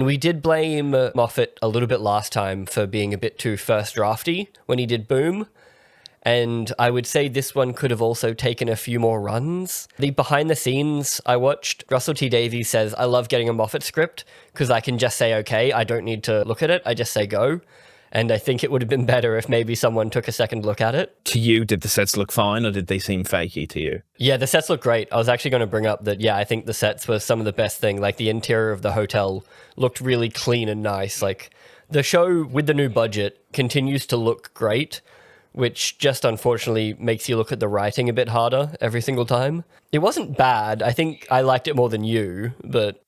We did blame Moffat a little bit last time for being a bit too first drafty when he did Boom. And I would say this one could have also taken a few more runs. The behind the scenes I watched, Russell T Davies says, I love getting a Moffat script because I can just say, okay, I don't need to look at it. I just say go. And I think it would have been better if maybe someone took a second look at it. To you, did the sets look fine or did they seem fakey to you? Yeah, the sets look great. I was actually going to bring up that, yeah, I think the sets were some of the best thing. Like the interior of the hotel looked really clean and nice. Like the show with the new budget continues to look great, which just unfortunately makes you look at the writing a bit harder every single time. It wasn't bad. I think I liked it more than you, but...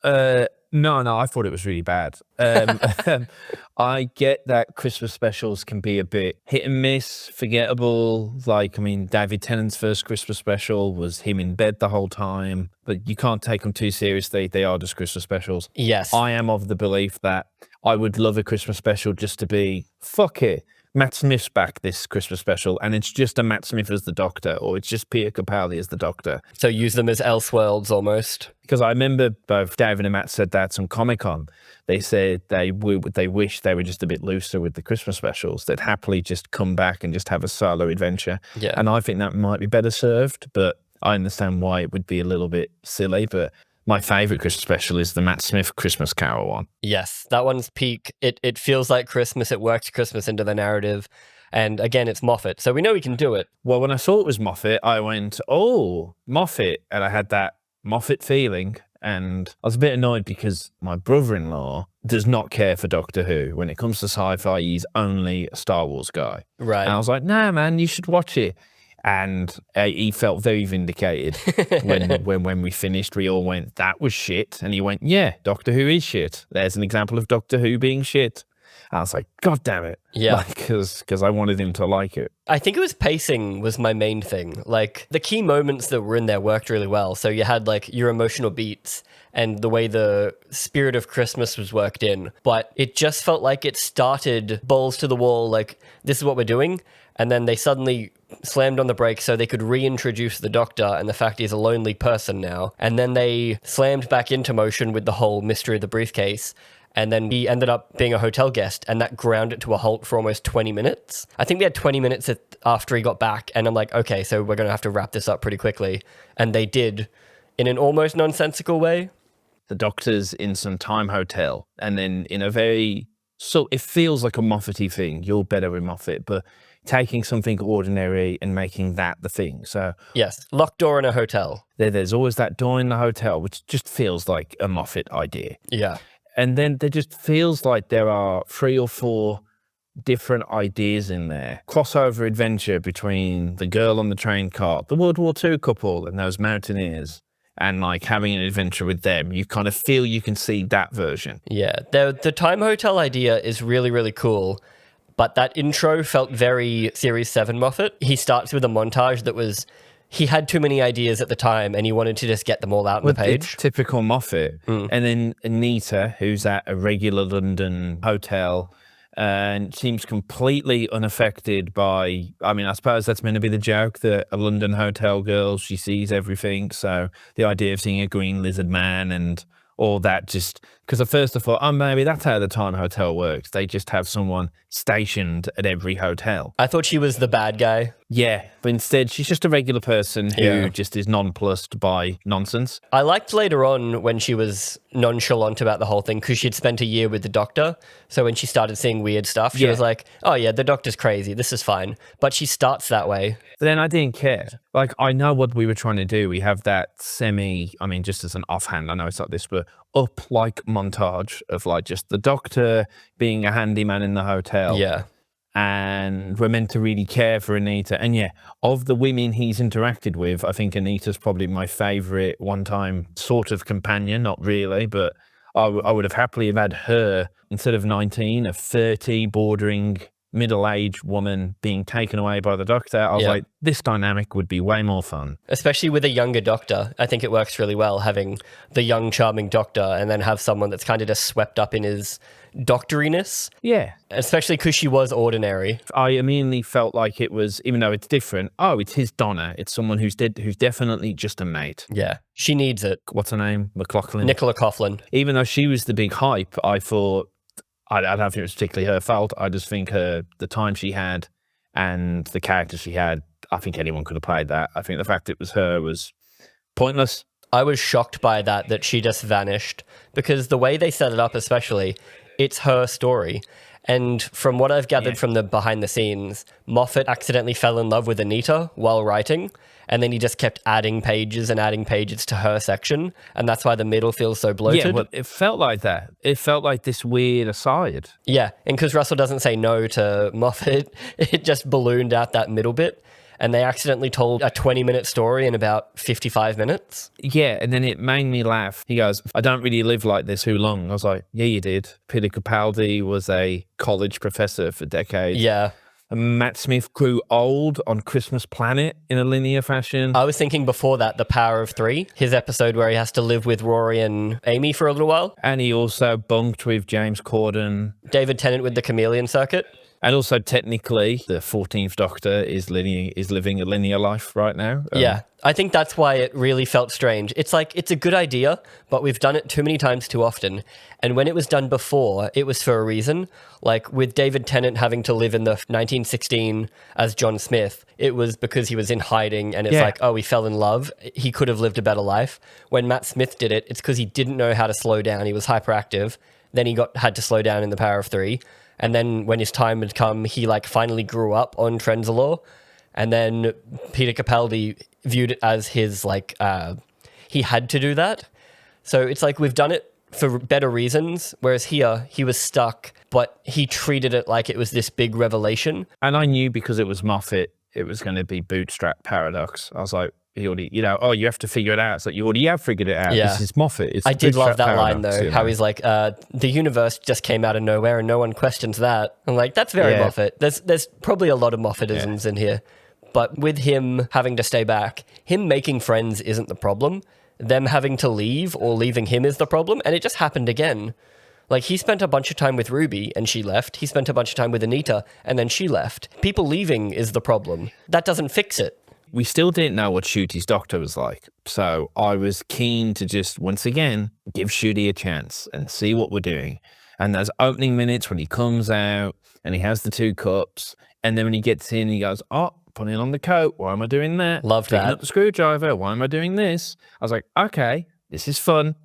No, I thought it was really bad. I get that Christmas specials can be a bit hit and miss, forgettable. Like, I mean, David Tennant's first Christmas special was him in bed the whole time, but you can't take them too seriously. They are just Christmas specials. Yes. I am of the belief that I would love a Christmas special just to be, fuck it, Matt Smith's back this Christmas special, and it's just a Matt Smith as the Doctor, or it's just Peter Capaldi as the Doctor. So use them as Elseworlds almost. Because I remember both David and Matt said that on Comic-Con. They said they wish they were just a bit looser with the Christmas specials. They'd happily just come back and just have a solo adventure. Yeah. And I think that might be better served, but I understand why it would be a little bit silly, but... My favourite Christmas special is the Matt Smith Christmas Carol one. Yes, that one's peak. It feels like Christmas. It works Christmas into the narrative. And again, it's Moffat, so we know he can do it. Well, when I saw it was Moffat, I went, oh, Moffat. And I had that Moffat feeling. And I was a bit annoyed because my brother-in-law does not care for Doctor Who. When it comes to sci-fi, he's only a Star Wars guy. Right. And I was like, nah, man, you should watch it. And he felt very vindicated when we finished. We all went, that was shit. And he went, yeah, Doctor Who is shit. There's an example of Doctor Who being shit. And I was like, God damn it. Yeah. Because I wanted him to like it. I think it was pacing was my main thing. Like the key moments that were in there worked really well. So you had like your emotional beats and the way the spirit of Christmas was worked in. But it just felt like it started balls to the wall, like this is what we're doing. And then they suddenly slammed on the brakes so they could reintroduce the Doctor and the fact he's a lonely person now. And then they slammed back into motion with the whole mystery of the briefcase. And then he ended up being a hotel guest, and that ground it to a halt for almost 20 minutes. I think we had 20 minutes after he got back, and I'm like, okay, so we're going to have to wrap this up pretty quickly. And they did, in an almost nonsensical way. The Doctor's in some time hotel, and then in a very... So it feels like a Moffat-y thing. You're better with Moffat, but taking something ordinary and making that the thing. So yes, locked door in a hotel. There's always that door in the hotel, which just feels like a Moffat idea. Yeah. And then there just feels like there are 3 or 4 different ideas in there. Crossover adventure between the girl on the train car, the World War II couple, and those mountaineers, and like having an adventure with them. You kind of feel you can see that version. Yeah, the time hotel idea is really, really cool. But that intro felt very Series 7 Moffat. He starts with a montage that was... He had too many ideas at the time and he wanted to just get them all out on the page. It's typical Moffat. And then Anita, who's at a regular London hotel, and seems completely unaffected by... I mean, I suppose that's meant to be the joke, that a London hotel girl, she sees everything. So the idea of seeing a green lizard man and all that just... Because at first I thought, oh, maybe that's how the time hotel works. They just have someone stationed at every hotel. I thought she was the bad guy. Yeah, but instead she's just a regular person who just is nonplussed by nonsense. I liked later on when she was nonchalant about the whole thing because she'd spent a year with the Doctor. So when she started seeing weird stuff, she was like, oh yeah, the Doctor's crazy. This is fine. But she starts that way. But then I didn't care. Like, I know what we were trying to do. We have that just as an offhand, I know it's like this, but up-like montage of like just the Doctor being a handyman in the hotel. Yeah. And we're meant to really care for Anita. And yeah, of the women he's interacted with, I think Anita's probably my favourite one-time sort of companion. Not really, but I would have happily have had her, instead of 19, a 30 bordering middle-aged woman being taken away by the Doctor. I was like, this dynamic would be way more fun. Especially with a younger Doctor. I think it works really well having the young, charming Doctor and then have someone that's kind of just swept up in his doctoriness. Yeah. Especially because she was ordinary. I immediately felt like it was, even though it's different, it's his Donna. It's someone who's definitely just a mate. Yeah, she needs it. What's her name? McLaughlin? Nicola Coughlan. Even though she was the big hype, I thought, I don't think it was particularly her fault. I just think the time she had and the character she had, I think anyone could have played that. I think the fact it was her was pointless. I was shocked by that she just vanished, because the way they set it up especially, it's her story. And from what I've gathered from the behind the scenes, Moffat accidentally fell in love with Anita while writing, and then he just kept adding pages to her section, and that's why the middle feels so bloated. Yeah, well, it felt like that. It felt like this weird aside. Yeah, and because Russell doesn't say no to Moffat, it just ballooned out that middle bit, and they accidentally told a 20-minute story in about 55 minutes. Yeah, and then it made me laugh. He goes, I don't really live like this. Who long? I was like, yeah, you did. Peter Capaldi was a college professor for decades. Yeah. And Matt Smith grew old on Christmas Planet in a linear fashion. I was thinking before that, The Power of Three, his episode where he has to live with Rory and Amy for a little while. And he also bunked with James Corden. David Tennant with the Chameleon Circuit. And also, technically, the 14th Doctor is living a linear life right now. Yeah, I think that's why it really felt strange. It's like, it's a good idea, but we've done it too many times too often. And when it was done before, it was for a reason. Like with David Tennant having to live in the 1916 as John Smith, it was because he was in hiding, and it's like, oh, he fell in love. He could have lived a better life. When Matt Smith did it, it's because he didn't know how to slow down. He was hyperactive. Then he had to slow down in The Power of Three. And then when his time had come, he finally grew up on Trenzalore. And then Peter Capaldi viewed it as his, he had to do that. So it's like we've done it for better reasons, whereas here he was stuck, but he treated it like it was this big revelation. And I knew because it was Moffat, it was going to be bootstrap paradox. I was like, he already, you have to figure it out. It's like, you already have figured it out. Yeah. This is Moffat. I did love that line, though, how he's like, the universe just came out of nowhere and no one questions that. I'm like, that's very Moffat. There's probably a lot of Moffatisms in here. But with him having to stay back, him making friends isn't the problem. Them having to leave or leaving him is the problem. And it just happened again. Like, he spent a bunch of time with Ruby and she left. He spent a bunch of time with Anita and then she left. People leaving is the problem. That doesn't fix it. We still didn't know what Ncuti's Doctor was like. So I was keen to just, once again, give Ncuti a chance and see what we're doing. And those opening minutes when he comes out and he has the 2 cups, and then when he gets in, he goes, putting on the coat. Why am I doing that? Love that. Picking up the screwdriver. Why am I doing this? I was like, okay, this is fun.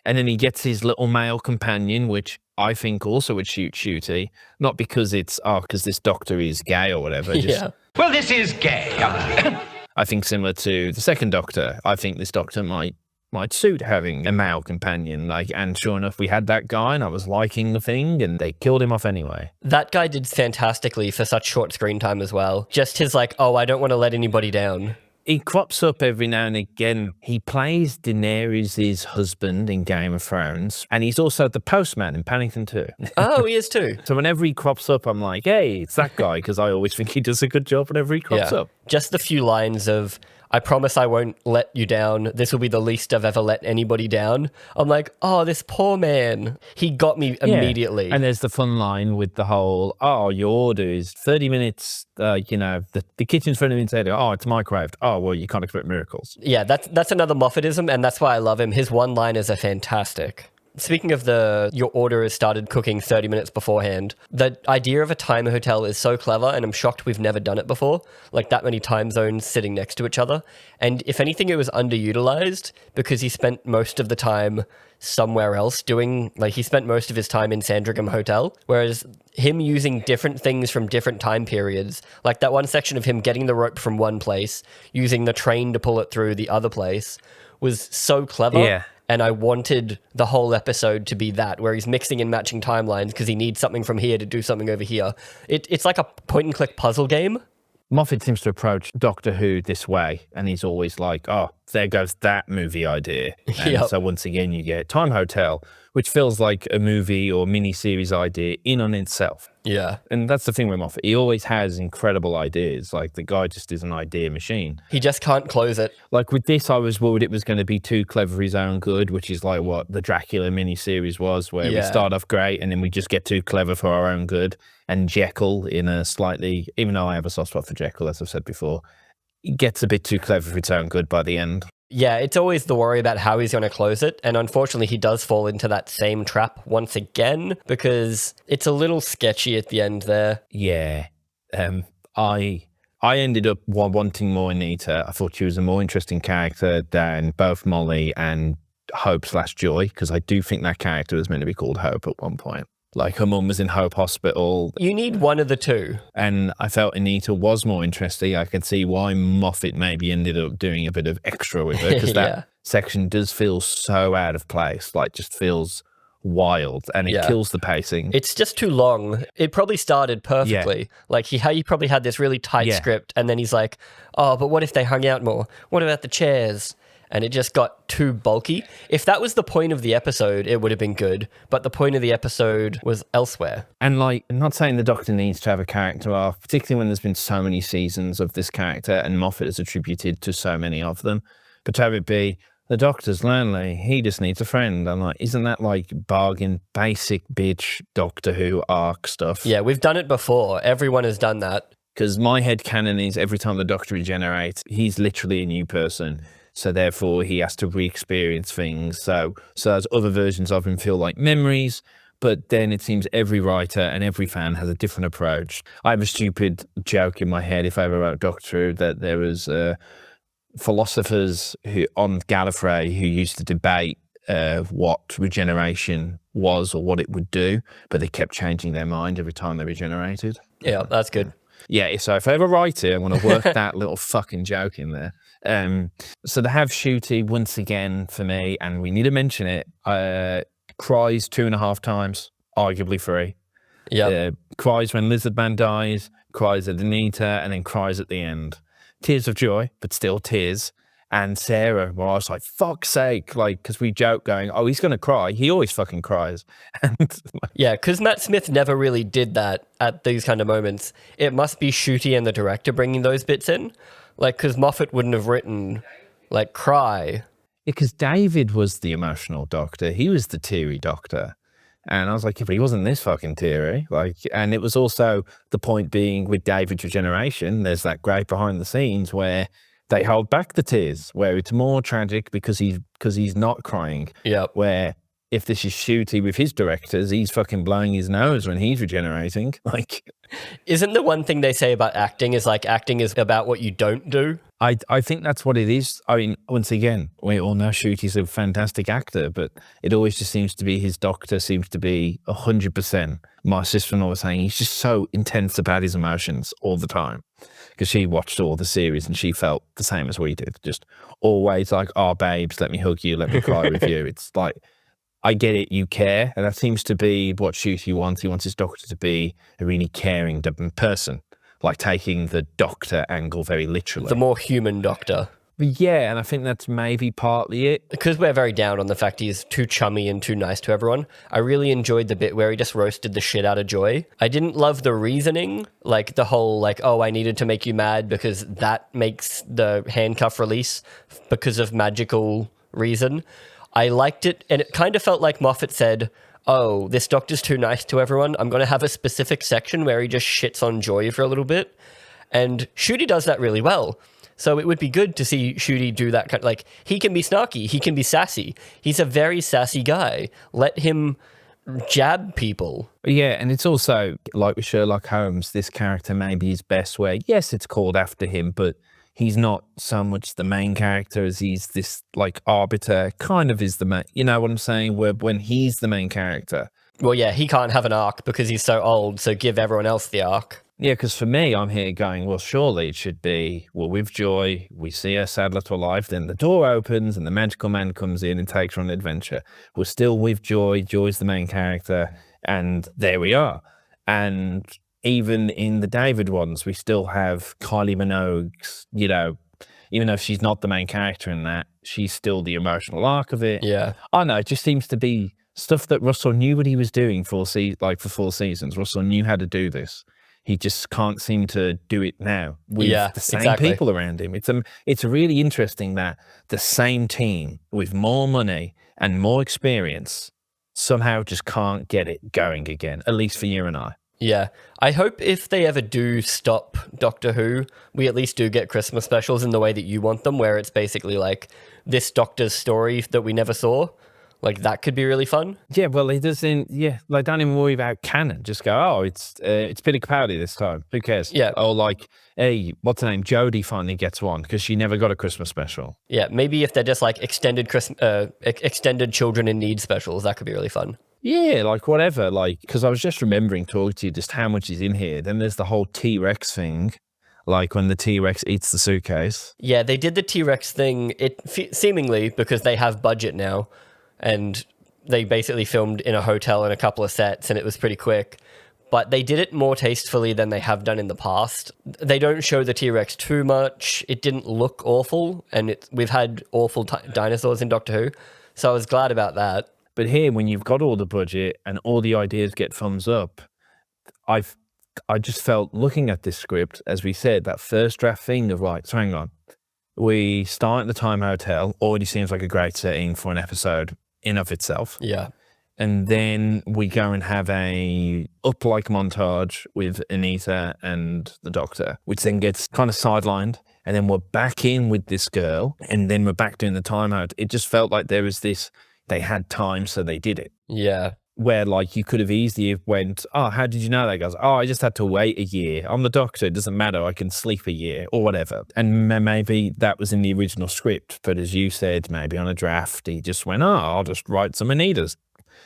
And then he gets his little male companion, which I think also would shoot Ncuti. Not because it's, because this Doctor is gay or whatever. Just, well, this is gay. I think similar to the second Doctor, I think this Doctor might suit having a male companion. And sure enough, we had that guy, and I was liking the thing, and they killed him off anyway. That guy did fantastically for such short screen time as well. Just his I don't want to let anybody down. He crops up every now and again. He plays Daenerys' husband in Game of Thrones, and he's also the postman in Paddington 2. Oh, he is too. So whenever he crops up, I'm like, hey, it's that guy, because I always think he does a good job whenever he crops up. Just the few lines of, I promise I won't let you down. This will be the least I've ever let anybody down. I'm like, oh, this poor man. He got me immediately. And there's the fun line with the whole, your order is 30 minutes, the kitchen's 30 minutes later. Oh, it's microwaved. Oh, well, you can't expect miracles. Yeah, that's another Moffatism, and that's why I love him. His one-liners are fantastic. Speaking of your order has started cooking 30 minutes beforehand, the idea of a time hotel is so clever, and I'm shocked we've never done it before. Like, that many time zones sitting next to each other. And if anything, it was underutilized because he spent most of the time somewhere else he spent most of his time in Sandringham Hotel, whereas him using different things from different time periods, like that one section of him getting the rope from one place, using the train to pull it through the other place, was so clever. Yeah. And I wanted the whole episode to be that, where he's mixing and matching timelines because he needs something from here to do something over here. It's like a point-and-click puzzle game. Moffat seems to approach Doctor Who this way, and he's always like, there goes that movie idea. And so once again, you get Time Hotel, which feels like a movie or mini-series idea in on itself. Yeah. And that's the thing with Moffat. He always has incredible ideas. Like, the guy just is an idea machine. He just can't close it. Like, with this, I was worried it was going to be too clever for his own good, which is like what the Dracula miniseries was, where we start off great and then we just get too clever for our own good. And Jekyll, in a slightly, even though I have a soft spot for Jekyll, as I've said before, it gets a bit too clever for its own good by the end. Yeah, it's always the worry about how he's going to close it. And unfortunately, he does fall into that same trap once again, because it's a little sketchy at the end there. Yeah. I ended up wanting more Anita. I thought she was a more interesting character than both Molly and Hope/Joy, because I do think that character was meant to be called Hope at one point. Like, her mum was in Hope Hospital. You need one of the two. And I felt Anita was more interesting. I could see why Moffat maybe ended up doing a bit of extra with her, because that section does feel so out of place. Like, just feels wild, and it kills the pacing. It's just too long. It probably started perfectly. Like, he probably had this really tight script, and then he's like, oh, but what if they hung out more? What about the chairs? And it just got too bulky. If that was the point of the episode, it would have been good. But the point of the episode was elsewhere. And, like, I'm not saying the Doctor needs to have a character arc, particularly when there's been so many seasons of this character, and Moffat has attributed to so many of them. But to have it be, the Doctor's lonely, he just needs a friend. I'm like, isn't that like bargain, basic bitch Doctor Who arc stuff? Yeah, we've done it before. Everyone has done that. Because my headcanon is every time the Doctor regenerates, he's literally a new person. So therefore, he has to re-experience things. So as other versions of him feel like memories, but then it seems every writer and every fan has a different approach. I have a stupid joke in my head, if I ever wrote Doctor Who, that there was philosophers who on Gallifrey who used to debate what regeneration was or what it would do, but they kept changing their mind every time they regenerated. Yeah, that's good. Yeah, so if I ever write it, I want to work that little fucking joke in there. So to have Shooty once again for me, and we need to mention it, cries 2.5 times, arguably 3. Yeah. Cries when Lizardman dies, cries at Anita, and then cries at the end. Tears of joy, but still tears. And Sarah, well, I was like, fuck's sake, like, because we joke going, oh, he's going to cry. He always fucking cries. And yeah, because Matt Smith never really did that at these kind of moments. It must be Shooty and the director bringing those bits in. Like, because Moffat wouldn't have written, like, cry. Because David was the emotional doctor. He was the teary doctor. And I was like, yeah, but he wasn't this fucking teary. Like, and it was also the point being with David's regeneration, there's that great behind the scenes where they hold back the tears, where it's more tragic because he's not crying. Yeah. Where if this is Shooty with his directors, he's fucking blowing his nose when he's regenerating. Like, isn't the one thing they say about acting is like acting is about what you don't do? I think that's what it is. I mean, once again, we all know Shooty's a fantastic actor, but it always just seems to be his doctor seems to be 100%. My sister-in-law was saying he's just so intense about his emotions all the time, because she watched all the series and she felt the same as we did. Just always like, oh, babes, let me hug you, let me cry with you. It's like, I get it, you care. And that seems to be what Shooty wants. He wants his doctor to be a really caring person, like taking the doctor angle very literally. The more human doctor. Yeah, and I think that's maybe partly it. Because we're very down on the fact he's too chummy and too nice to everyone, I really enjoyed the bit where he just roasted the shit out of Joy. I didn't love the reasoning, like the whole, like, oh, I needed to make you mad because that makes the handcuff release because of magical reason. I liked it, and it kind of felt like Moffat said, oh, this doctor's too nice to everyone. I'm going to have a specific section where he just shits on Joy for a little bit. And Shooty does that really well. So it would be good to see Shooty do that kind of, like, he can be snarky, he can be sassy. He's a very sassy guy. Let him jab people. Yeah, and it's also, like with Sherlock Holmes, this character may be his best where, yes, it's called after him, but he's not so much the main character as he's this, like, arbiter, kind of is the main, you know what I'm saying, where when he's the main character. Well, yeah, he can't have an arc because he's so old, so give everyone else the arc. Yeah, because for me, I'm here going, well, surely it should be, well, with Joy, we see her sad little life, then the door opens and the magical man comes in and takes her on an adventure. We're still with Joy, Joy's the main character, and there we are. And even in the David ones, we still have Kylie Minogue's, you know, even though she's not the main character in that, she's still the emotional arc of it. Yeah. I don't know, it just seems to be Stuff that Russell knew what he was doing for 4 seasons. Russell knew how to do this. He just can't seem to do it now with the same people around him. It's really interesting that the same team with more money and more experience somehow just can't get it going again, at least for you and I. Yeah. I hope if they ever do stop Doctor Who, we at least do get Christmas specials in the way that you want them, where it's basically like this Doctor's story that we never saw. Like, that could be really fun. Yeah, well, he doesn't. Yeah, like, don't even worry about canon. Just go, oh, it's Peter Capaldi this time. Who cares? Yeah. Or like, hey, what's her name? Jodie finally gets one because she never got a Christmas special. Yeah, maybe if they're just like extended children in need specials, that could be really fun. Yeah, like whatever. Like, because I was just remembering talking to you just how much is in here. Then there's the whole T-Rex thing. Like when the T-Rex eats the suitcase. Yeah, they did the T-Rex thing. Seemingly because they have budget now. And they basically filmed in a hotel in a couple of sets, and it was pretty quick. But they did it more tastefully than they have done in the past. They don't show the T-Rex too much. It didn't look awful, and we've had awful dinosaurs in Doctor Who, so I was glad about that. But here, when you've got all the budget and all the ideas get thumbs up, I just felt, looking at this script, as we said, that first draft thing of, right, so hang on. We start at the Time Hotel, already seems like a great setting for an episode in of itself. Yeah. And then we go and have a up-like montage with Anita and the Doctor, which then gets kind of sidelined. And then we're back in with this girl, and then we're back doing the Time Out. It just felt like there was this, they had time, so they did it. Yeah. Where, like, you could have easily went, oh, how did you know that? Goes, oh, I just had to wait a year. I'm the Doctor. It doesn't matter. I can sleep a year or whatever. And maybe that was in the original script. But as you said, maybe on a draft, he just went, oh, I'll just write some Anita's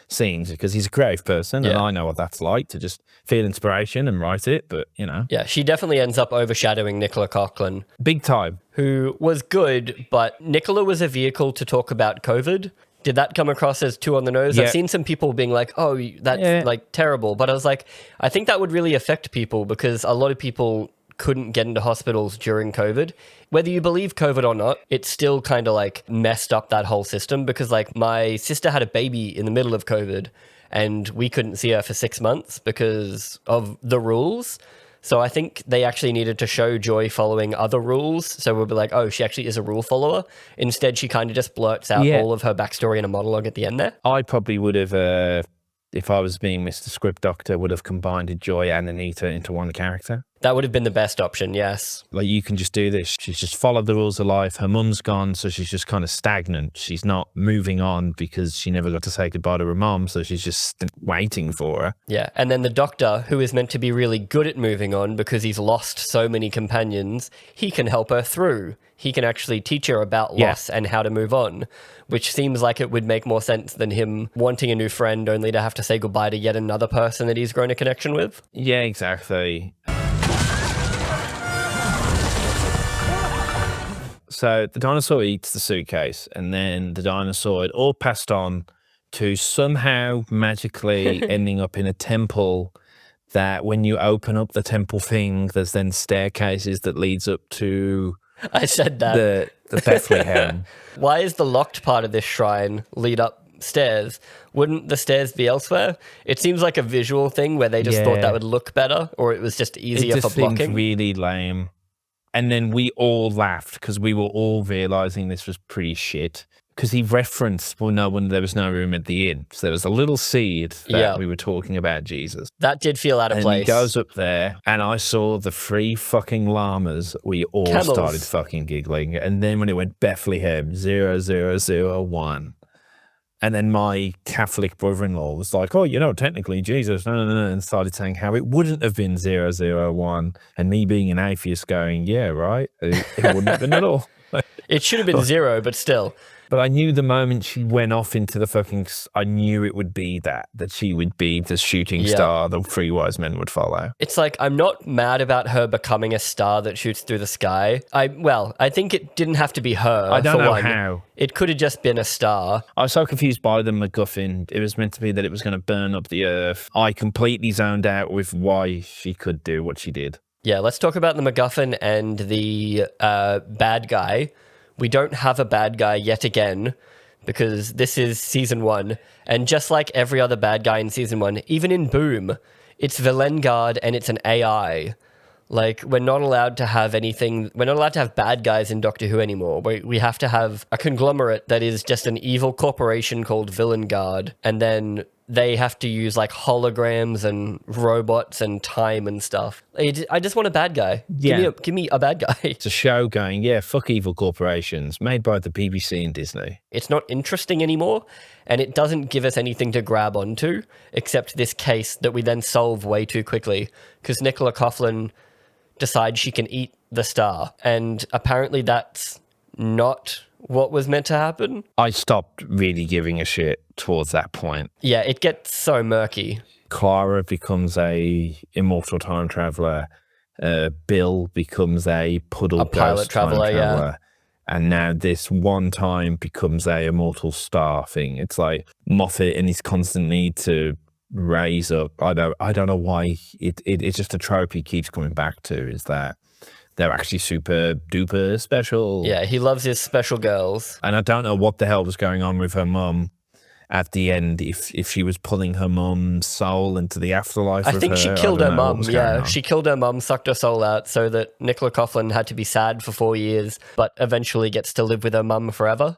scenes because he's a creative person. And I know what that's like to just feel inspiration and write it. But, you know. Yeah, she definitely ends up overshadowing Nicola Coughlan. Big time. Who was good, but Nicola was a vehicle to talk about COVID. Did that come across as too on the nose? Yeah. I've seen some people being like, oh, that's like terrible. But I was like, I think that would really affect people because a lot of people couldn't get into hospitals during COVID. Whether you believe COVID or not, it still kind of like messed up that whole system because like my sister had a baby in the middle of COVID and we couldn't see her for 6 months because of the rules. So I think they actually needed to show Joy following other rules. So we'll be like, oh, she actually is a rule follower. Instead, she kind of just blurts out all of her backstory in a monologue at the end there. I probably would have, if I was being Mr. Script Doctor, would have combined Joy and Anita into one character. That would have been the best option, yes. Like, you can just do this. She's just followed the rules of life. Her mum's gone, so she's just kind of stagnant. She's not moving on because she never got to say goodbye to her mum, so she's just waiting for her. Yeah, and then the Doctor, who is meant to be really good at moving on because he's lost so many companions, he can help her through. He can actually teach her about loss and how to move on, which seems like it would make more sense than him wanting a new friend only to have to say goodbye to yet another person that he's grown a connection with. Yeah, exactly. So the dinosaur eats the suitcase, and then the dinosaur had all passed on to somehow magically ending up in a temple that when you open up the temple thing, there's then staircases that leads up to... I said that. The Bethlehem. Why is the locked part of this shrine lead up stairs? Wouldn't the stairs be elsewhere? It seems like a visual thing where they just thought that would look better, or it was just easier for blocking. It just seems really lame. And then we all laughed because we were all realizing this was pretty shit. Because he referenced, when there was no room at the inn. So there was a little seed that we were talking about Jesus. That did feel out of place. And he goes up there, and I saw the 3 fucking llamas. We all started fucking giggling. And then when it went Bethlehem 0001, and then my Catholic brother-in-law was like, oh, technically Jesus, no, and started saying how it wouldn't have been 001. And me being an atheist going, yeah, right, it wouldn't have been at all. It should have been 0, but still. But I knew the moment she went off into the fucking... I knew it would be that she would be the shooting star the 3 wise men would follow. It's like, I'm not mad about her becoming a star that shoots through the sky. I think it didn't have to be her. I don't know how. It could have just been a star. I was so confused by the McGuffin. It was meant to be that it was going to burn up the earth. I completely zoned out with why she could do what she did. Yeah, let's talk about the McGuffin and the bad guy. We don't have a bad guy yet again. because this is season 1, and just like every other bad guy in season 1, even in Boom, it's Velengard and it's an AI. Like, we're not allowed to have anything, we're not allowed to have bad guys in Doctor Who anymore. We have to have a conglomerate that is just an evil corporation called Velengard, and then they have to use like holograms and robots and time and stuff. I just want a bad guy. Yeah. Give me a bad guy. It's a show going, yeah, fuck evil corporations, made by the BBC and Disney. It's not interesting anymore, and it doesn't give us anything to grab onto, except this case that we then solve way too quickly, because Nicola Coughlan decides she can eat the star, and apparently that's not what was meant to happen. I stopped really giving a shit towards that point. Yeah, it gets so murky. Clara becomes a immortal time traveler. Bill becomes a puddle pilot traveler, yeah. And now this one time becomes a immortal star thing. It's like Moffat and his constant need to raise up. I don't know why it's just a trope he keeps coming back to, is that they're actually super duper special. Yeah, he loves his special girls. And I don't know what the hell was going on with her mum at the end, if she was pulling her mum's soul into the afterlife. I think she killed her mum. Yeah, she killed her mum, sucked her soul out, so that Nicola Coughlan had to be sad for 4 years, but eventually gets to live with her mum forever,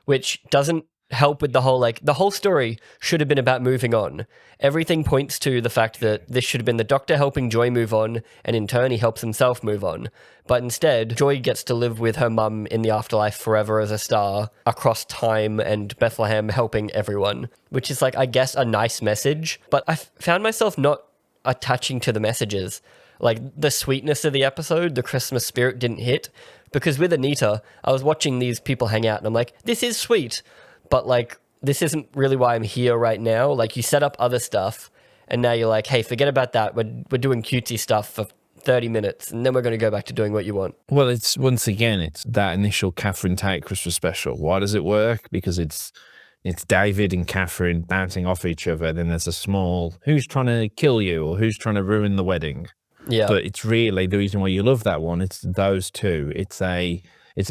which doesn't help with the whole story should have been about moving on. Everything points to the fact that this should have been the Doctor helping Joy move on, and in turn he helps himself move on. But instead, Joy gets to live with her mum in the afterlife forever as a star, across time and Bethlehem, helping everyone. Which is, like, I guess a nice message, but I found myself not attaching to the messages. Like, the sweetness of the episode, the Christmas spirit didn't hit, because with Anita, I was watching these people hang out and I'm like, this is sweet, but like, this isn't really why I'm here right now. Like, you set up other stuff, and now you're like, hey, forget about that. We're doing cutesy stuff for 30 minutes, and then we're going to go back to doing what you want. Well, it's that initial Catherine Tate Christmas special. Why does it work? Because it's David and Catherine bouncing off each other. Then there's a small, who's trying to kill you or who's trying to ruin the wedding. Yeah. But it's really the reason why you love that one. It's those two. It's a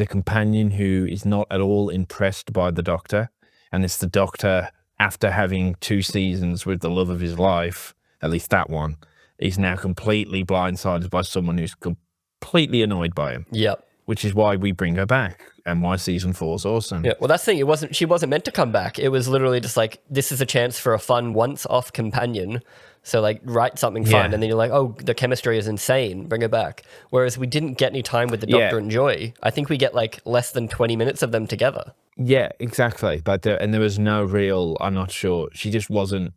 companion who is not at all impressed by the Doctor. And it's the Doctor, after having 2 seasons with the love of his life, at least that one, is now completely blindsided by someone who's completely annoyed by him. Yep. Which is why we bring her back and why season 4 is awesome. Yeah. Well, that's the thing. She wasn't meant to come back. It was literally just like, this is a chance for a fun once-off companion. So, like, write something fun, and then you're like, oh, the chemistry is insane, bring her back. Whereas we didn't get any time with the Doctor and Joy. I think we get, like, less than 20 minutes of them together. Yeah, exactly. But and there was no real, I'm not sure, she wasn't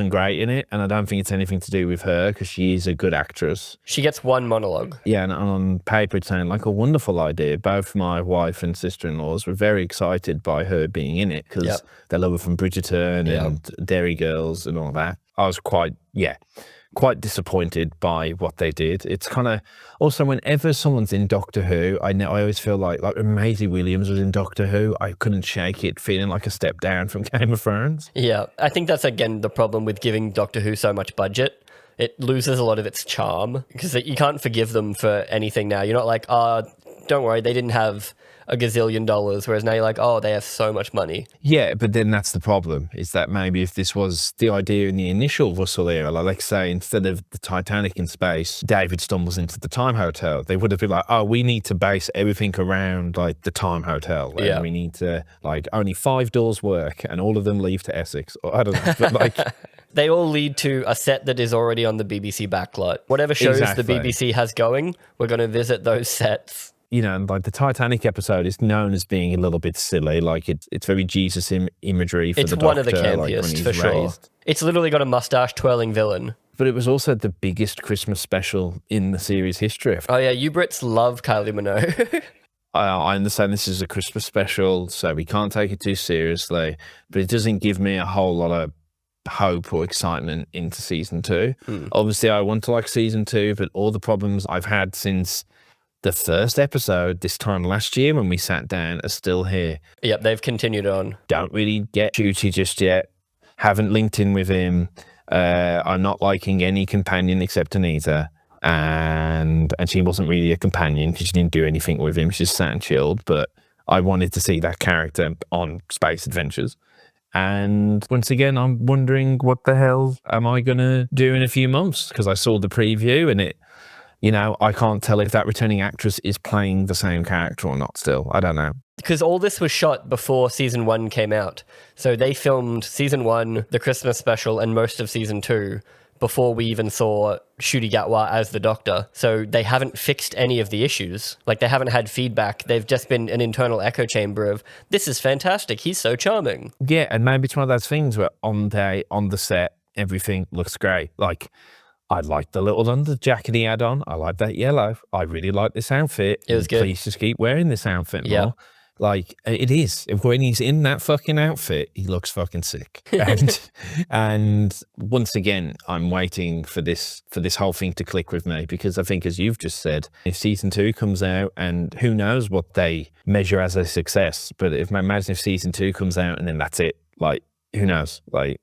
great in it, and I don't think it's anything to do with her, because she is a good actress. She gets one monologue. Yeah, and on paper it sounded like a wonderful idea. Both my wife and sister-in-laws were very excited by her being in it, because they love her from Bridgerton and Derry Girls and all that. I was quite disappointed by what they did. It's kind of, also whenever someone's in Doctor Who, I always feel like when Maisie Williams was in Doctor Who, I couldn't shake it, feeling like a step down from Game of Thrones. Yeah, I think that's again the problem with giving Doctor Who so much budget. It loses a lot of its charm, because you can't forgive them for anything now. You're not like, don't worry, they didn't have a gazillion dollars, whereas now you're like, oh, they have so much money. Yeah, but then that's the problem, is that maybe if this was the idea in the initial Russell era, like say, instead of the Titanic in space, David stumbles into the Time Hotel, they would have been like, oh, we need to base everything around like the Time Hotel. And we need to, like, only 5 doors work and all of them leave to Essex. Or I don't know, but like... They all lead to a set that is already on the BBC backlot. Whatever shows the BBC has going, we're going to visit those sets. You know, like the Titanic episode is known as being a little bit silly. Like it's very Jesus imagery for the Doctor. It's one of the campiest, for sure. It's literally got a mustache-twirling villain. But it was also the biggest Christmas special in the series history. Oh yeah, you Brits love Kylie Minogue. I understand this is a Christmas special, so we can't take it too seriously. But it doesn't give me a whole lot of hope or excitement into season 2. Obviously, I want to like season 2, but all the problems I've had since the first episode this time last year when we sat down are still here. Yep, they've continued on. Don't really get Judy just yet. Haven't linked in with him. I'm not liking any companion except Anita. And she wasn't really a companion because she didn't do anything with him. She just sat and chilled. But I wanted to see that character on space adventures. And once again, I'm wondering what the hell am I going to do in a few months? Because I saw the preview and I can't tell if that returning actress is playing the same character or not still. I don't know. Because all this was shot before season 1 came out. So they filmed season 1, the Christmas special, and most of season 2 before we even saw Ncuti Gatwa as the Doctor. So they haven't fixed any of the issues. Like, they haven't had feedback. They've just been an internal echo chamber of, this is fantastic, he's so charming. Yeah, and maybe it's one of those things where on the set, everything looks great. Like, I like the little under jacket he had on. I like that yellow. I really like this outfit. It was good. Please just keep wearing this outfit more. Yeah. Like, it is. When he's in that fucking outfit, he looks fucking sick. And once again, I'm waiting for this whole thing to click with me, because I think, as you've just said, if season 2 comes out, and who knows what they measure as a success, but imagine if season 2 comes out and then that's it. Like, who knows? Like,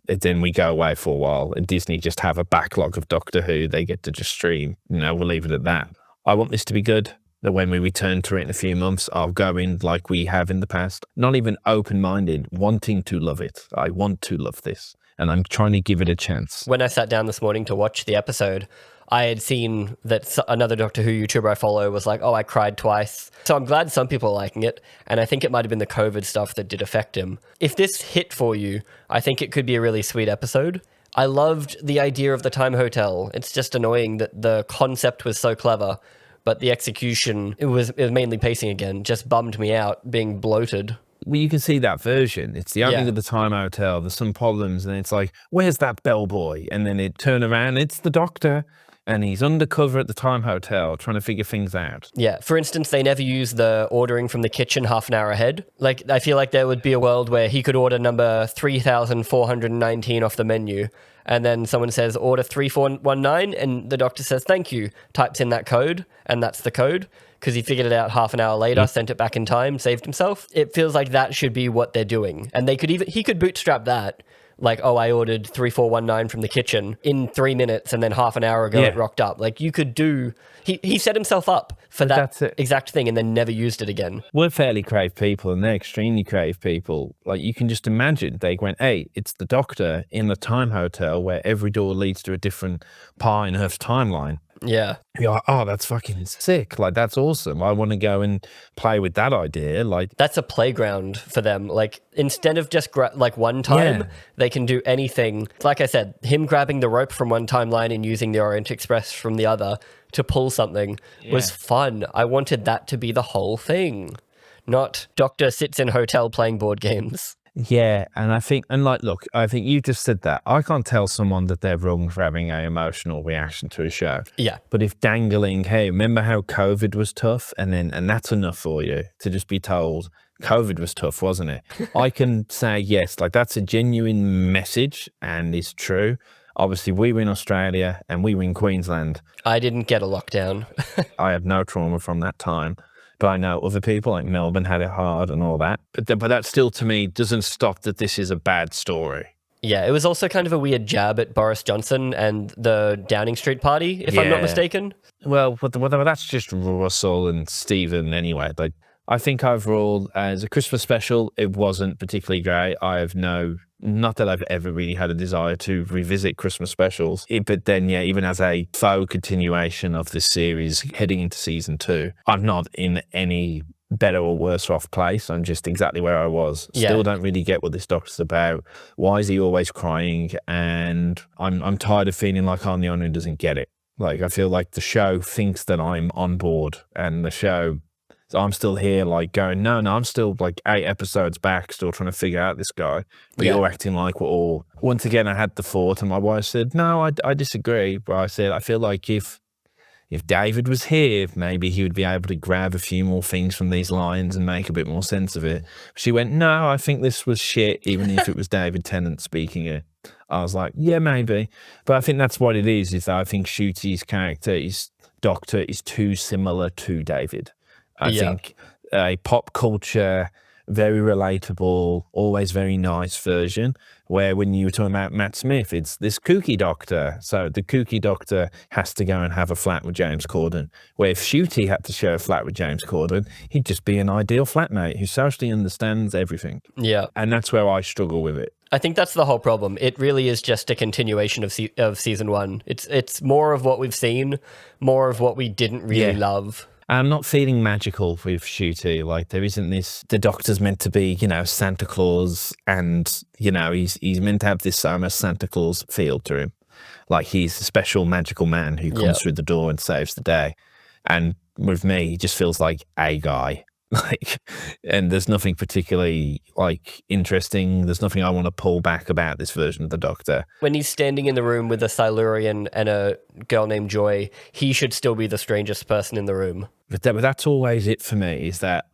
then we go away for a while and Disney just have a backlog of Doctor Who they get to just stream. We'll leave it at that. I want this to be good. That when we return to it in a few months, I'll go in like we have in the past. Not even open-minded, wanting to love it. I want to love this, and I'm trying to give it a chance. When I sat down this morning to watch the episode, I had seen that another Doctor Who YouTuber I follow was like, oh, I cried twice. So I'm glad some people are liking it, and I think it might have been the COVID stuff that did affect him. If this hit for you, I think it could be a really sweet episode. I loved the idea of the time hotel. It's just annoying that the concept was so clever, but the execution, it was mainly pacing again, just bummed me out, being bloated. Well, you can see that version. It's the opening of the time hotel. There's some problems, and it's like, where's that bellboy? And then it turn around, it's the Doctor, and he's undercover at the time hotel trying to figure things out. Yeah. For instance, they never use the ordering from the kitchen half an hour ahead. Like, I feel like there would be a world where he could order number 3,419 off the menu, and then someone says, order 3419, and the Doctor says, thank you, types in that code, and that's the code, because he figured it out half an hour later, sent it back in time, saved himself. It feels like that should be what they're doing. And he could bootstrap that. Like, oh, I ordered 3419 from the kitchen in 3 minutes, and then half an hour ago it rocked up. Like, you could do... He set himself up for that exact thing and then never used it again. We're fairly crave people, and they're extremely crave people. Like, you can just imagine they went, hey, it's the Doctor in the time hotel where every door leads to a different part in Earth's timeline. Yeah. You're like, oh, that's fucking sick. Like, that's awesome. I want to go and play with that idea. Like, that's a playground for them. Like, instead of just one time, they can do anything. Like I said, him grabbing the rope from one timeline and using the Orient Express from the other to pull something was fun. I wanted that to be the whole thing, not Doctor sits in hotel playing board games. Yeah, and I think you just said that. I can't tell someone that they're wrong for having an emotional reaction to a show. Yeah. But if dangling, hey, remember how COVID was tough? And that's enough for you to just be told COVID was tough, wasn't it? I can say, yes, like that's a genuine message and it's true. Obviously, we were in Australia and we were in Queensland. I didn't get a lockdown. I have no trauma from that time. But I know other people, like Melbourne, had it hard and all that. But that still, to me, doesn't stop that this is a bad story. Yeah, it was also kind of a weird jab at Boris Johnson and the Downing Street party, if I'm not mistaken. Well, that's just Russell and Steven anyway. Like, I think overall, as a Christmas special, it wasn't particularly great. I have not that I've ever really had a desire to revisit Christmas specials. But then, even as a faux continuation of this series heading into season 2, I'm not in any better or worse off place. I'm just exactly where I was. Still don't really get what this Doctor's about. Why is he always crying? And I'm tired of feeling like I'm the only one who doesn't get it. Like, I feel like the show thinks that I'm on board, and the show... So I'm still here, like, going, no, I'm still, like, 8 episodes back, still trying to figure out this guy. But you're acting like we're all... Once again, I had the thought, and my wife said, no, I disagree. But I said, I feel like if David was here, maybe he would be able to grab a few more things from these lines and make a bit more sense of it. She went, no, I think this was shit, even if it was David Tennant speaking it. I was like, yeah, maybe. But I think that's what it is that I think Ncuti's character, his Doctor, is too similar to David. I think a pop culture very relatable, always very nice version. Where when you were talking about Matt Smith, it's this kooky doctor. So the kooky doctor has to go and have a flat with James Corden. Where if Shooty had to share a flat with James Corden, he'd just be an ideal flatmate who socially understands everything. Yeah. And that's where I struggle with it. I think that's the whole problem. It really is just a continuation of season one. It's more of what we've seen, more of what we didn't really love. I'm not feeling magical with Shooty. Like, there isn't this, the doctor's meant to be, Santa Claus, and, he's meant to have this almost Santa Claus feel to him. Like, he's a special magical man who comes through the door and saves the day. And with me, he just feels like a guy. And there's nothing particularly interesting. There's nothing I want to pull back about this version of the Doctor. When he's standing in the room with a Silurian and a girl named Joy, he should still be the strangest person in the room. But that's always it for me, is that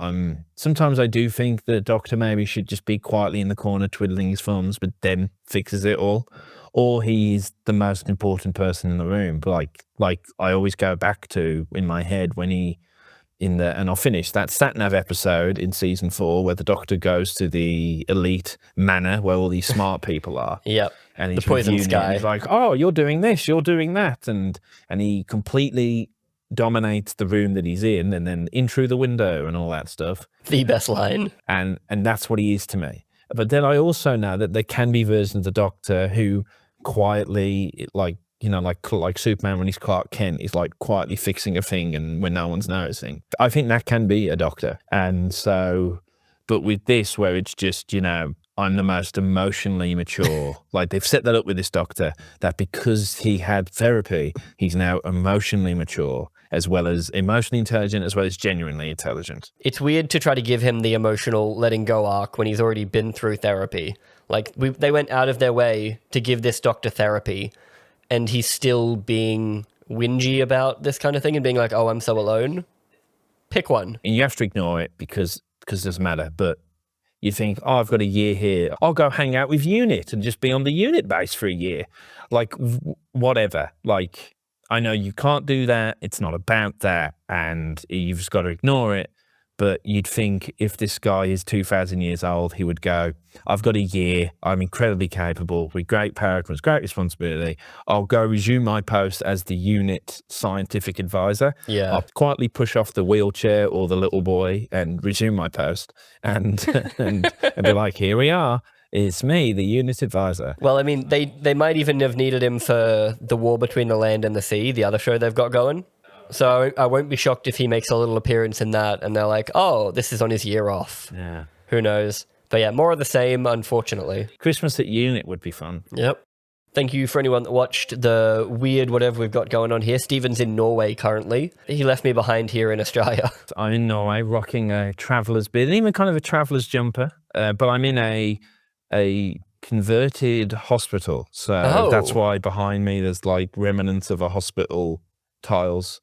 sometimes I do think the Doctor maybe should just be quietly in the corner twiddling his thumbs, but then fixes it all. Or he's the most important person in the room. But like I always go back to in my head when and I'll finish that Sat-Nav episode in season 4 where the Doctor goes to the elite manor where all these smart people are. Yep. And he's the poison sky. He's like, oh, you're doing this, you're doing that. And he completely dominates the room that he's in and then in through the window and all that stuff. The best line. And that's what he is to me. But then I also know that there can be versions of the Doctor who quietly, like Superman when he's Clark Kent, is like quietly fixing a thing and when no one's noticing. I think that can be a Doctor. And so, but with this, where it's just, I'm the most emotionally mature. Like, they've set that up with this Doctor, that because he had therapy, he's now emotionally mature, as well as emotionally intelligent, as well as genuinely intelligent. It's weird to try to give him the emotional letting go arc when he's already been through therapy. Like, they went out of their way to give this Doctor therapy, and he's still being whingy about this kind of thing and being like, oh, I'm so alone. Pick one. And you have to ignore it because it doesn't matter. But you think, oh, I've got a year here. I'll go hang out with UNIT and just be on the UNIT base for a year. Like, whatever. Like, I know you can't do that. It's not about that. And you've just got to ignore it. But you'd think if this guy is 2,000 years old, he would go, I've got a year. I'm incredibly capable with great power, comes great responsibility. I'll go resume my post as the UNIT scientific advisor. Yeah. I'll quietly push off the wheelchair or the little boy and resume my post and be like, here we are. It's me, the UNIT advisor. Well, I mean, they might even have needed him for the War Between the Land and the Sea, the other show they've got going. So I won't be shocked if he makes a little appearance in that and they're like, oh, this is on his year off. Yeah. Who knows? But yeah, more of the same, unfortunately. Christmas at UNIT would be fun. Yep. Thank you for anyone that watched the weird whatever we've got going on here. Steven's in Norway currently. He left me behind here in Australia. I'm in Norway rocking a traveller's beard, even kind of a traveller's jumper. But I'm in a converted hospital. So that's why behind me there's like remnants of a hospital tiles.